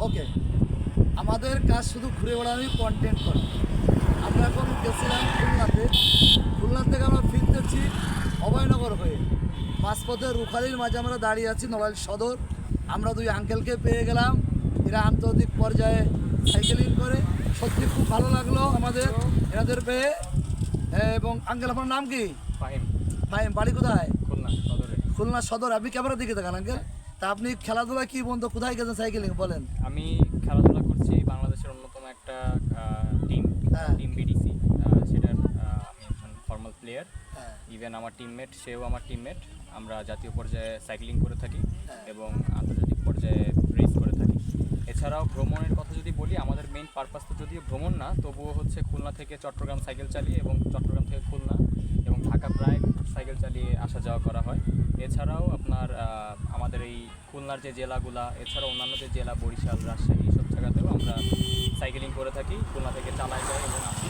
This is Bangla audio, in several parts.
ওকে, আমাদের কাজ শুধু ঘুরে বেড়ানোই, কন্টেন্ট করা। আমরা এখন গেছিলাম খুলনাতে, খুলনা থেকে আমরা ফিরতেছি অভয়নগর হয়ে। মাঝপথে রুখালির মাঝে আমরা দাঁড়িয়ে আছি, নড়াইল সদর। আমরা দুই আঙ্কেলকে পেয়ে গেলাম, এরা আন্তর্জাতিক পর্যায়ে সাইকেলিং করে। সত্যি খুব ভালো লাগলো আমাদের এনাদের পেয়ে। এবং আঙ্কেল, আপনার নাম কি? ফাহিম। ফাহিম, বাড়ি কোথায়? খুলনা সদরে। খুলনা সদর। আপনি ক্যামেরার দিকে দেখান আঙ্কেল। তা আপনি খেলাধুলা কি বন্ধু, কোথায় গেছেন সাইকেলিং বলেন? আমি খেলাধুলা করছি বাংলাদেশের অন্যতম একটা টিম, হ্যাঁ। Team BDC. সেটার আমি একজন ফর্মাল প্লেয়ার। হ্যাঁ। ইভেন আমার টিমমেট, সেও আমার টিমমেট। আমরা জাতীয় পর্যায়ে সাইক্লিং করে থাকি হ্যাঁ। এবং আন্তর্জাতিক পর্যায়ে রেস করে থাকি। এছাড়াও ভ্রমণের কথা যদি বলি, আমাদের মেইন পারপাস তো যদিও ভ্রমণ না, তবুও হচ্ছে খুলনা থেকে চট্টগ্রাম সাইকেল চালিয়ে এবং চট্টগ্রাম থেকে খুলনা এবং ঢাকা প্রায় সাইকেল চালিয়ে আসা যাওয়া করা হয়। এছাড়াও আপনার আমাদের এই খুলনার যে জেলাগুলা, এছাড়াও অন্যান্য যে জেলা বরিশাল, রাজশাহী, সব জায়গাতেও আমরা সাইকেলিং করে থাকি। খুলনা থেকে চালাই যায় এবং আসি।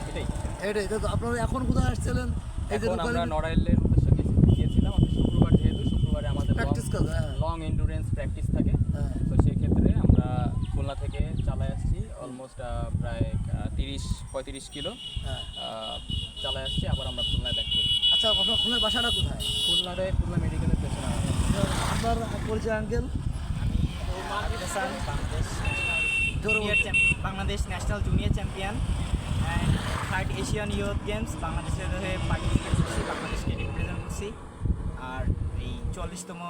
এটাই এটাই তো। আপনারা এখন কোথায় আসছিলেন? এই যে এখন আমরা নড়াইলের উদ্দেশ্যে গিয়েছিলাম। আমাদের শুক্রবার, যেহেতু শুক্রবারে আমাদের প্র্যাকটিস কাজ। হ্যাঁ। লং এন্ডুরেন্স প্র্যাকটিস থাকে, হ্যাঁ। তো সেই ক্ষেত্রে আমরা খুলনা থেকে চালায় আসছি অলমোস্ট প্রায় 30-35 কিলো হ্যাঁ। চালায় আসছি। আবার আমরা খুলনায় ব্যাক করি। আচ্ছা, আপনার খুলনার বাসাটা কোথায়? খুলনা মেডিকেলের পেছনে আমাদের। আপনার পরিচয় uncle? Bangladesh national junior champion and third Asian youth games বাংলাদেশের হয়ে পার্টিসিপেট করছি, বাংলাদেশকে রিপ্রেজেন্ট করছি। আর এই 40তম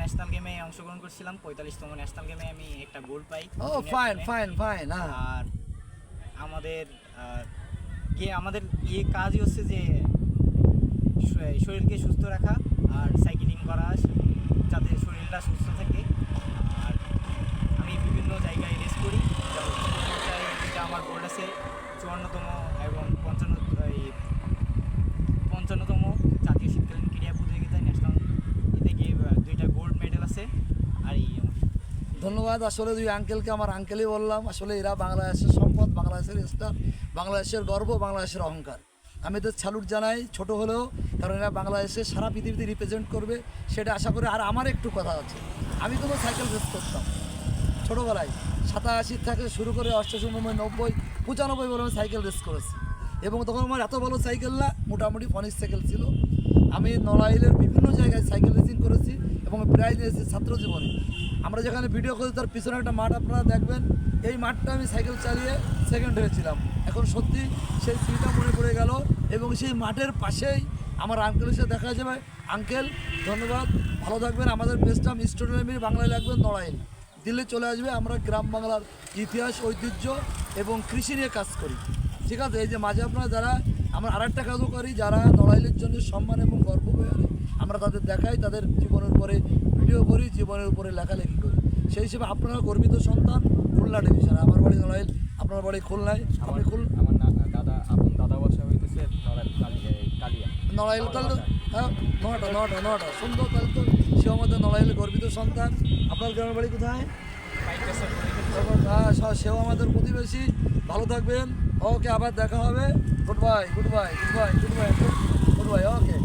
ন্যাশনাল গেমে অংশগ্রহণ করছিলাম। 45তম ন্যাশনাল গেমে আমি একটা গোল্ড পাই। ও ফাইন ফাইন ফাইন। হ্যাঁ। আর আমাদের আমাদের কাজই হচ্ছে যে শরীরকে সুস্থ রাখা আর সাইকেলিং করা, যাতে শরীরটা সুস্থ থাকে। আর আমি বিভিন্ন জায়গায় রেস করি। যেটা আমার গোল্ড আছে 54তম এবং 55তম জাতীয় শীতকালীন ক্রীড়া প্রতিযোগিতায় ন্যাশনাল এতে গিয়ে 2টা গোল্ড মেডেল আছে। আর এই ধন্যবাদ। আসলে দুই আঙ্কেলকে আমার আঙ্কেলই বললাম। আসলে এরা বাংলাদেশের সম্পদ, বাংলাদেশের স্টার, বাংলাদেশের গর্ব, বাংলাদেশের অহংকার। আমি এদের স্যালুট জানাই, ছোট হলেও, কারণ এরা বাংলাদেশের সারা পৃথিবীতে রিপ্রেজেন্ট করবে, সেটা আশা করি। আর আমার একটু কথা আছে, আমি কোনো সাইকেল রেস করতাম ছোটোবেলায়। 87 থেকে শুরু করে 88, 90, 95 বলে আমি সাইকেল রেস করেছি। এবং তখন আমার এত ভালো সাইকেল না, মোটামুটি ফনিক সাইকেল ছিল। আমি নড়াইলের বিভিন্ন জায়গায় সাইকেল রেসিং করেছি এবং প্রাইজ নিয়েছি ছাত্র জীবনে। আমরা যেখানে ভিডিও করি তার পিছনে একটা মাঠ আপনারা দেখবেন, এই মাঠটা আমি সাইকেল চালিয়ে সেকেন্ড হয়েছিলাম। এখন সত্যি সেই স্মৃতিটা মনে পড়ে গেল। এবং সেই মাঠের পাশেই আমার আঙ্কেলের সাথে দেখা যাবে। আঙ্কেল ধন্যবাদ, ভালো থাকবেন। আমাদের পেজটা স্টুডেন্ট বাংলায় লাগবেন নড়াইল, দিল্লি চলে আসবে। আমরা গ্রাম বাংলার ইতিহাস, ঐতিহ্য এবং কৃষি নিয়ে কাজ করি, ঠিক আছে? এই যে মাঝে আপনারা যারা, আমরা আরেকটা কাজও করি, যারা নড়াইলের জন্য সম্মান এবং গর্ব হয়ে আনে, আমরা তাদের দেখাই, তাদের জীবনের উপরে ভিডিও করি, জীবনের উপরে লেখালেখি করি। সেই হিসেবে আপনারা গর্বিত সন্তান খুলনা ডিভিশনে। আমার বাড়ি নড়াইল, আপনার বাড়ি খুলনায়। আপনি আমার দাদা বাসা হইতেছে কালিয়া। নড়াইল। তাহলে তো হ্যাঁ, নটা সুন্দর। তাহলে তো সেও আমাদের নড়াইলের গর্বিত সন্তান। আপনার গ্রামের বাড়ি কোথায়? হ্যাঁ, সেও আমাদের প্রতিবেশী। ভালো থাকবেন। ওকে, আবার দেখা হবে। Goodbye, goodbye, goodbye, goodbye, goodbye. ওকে।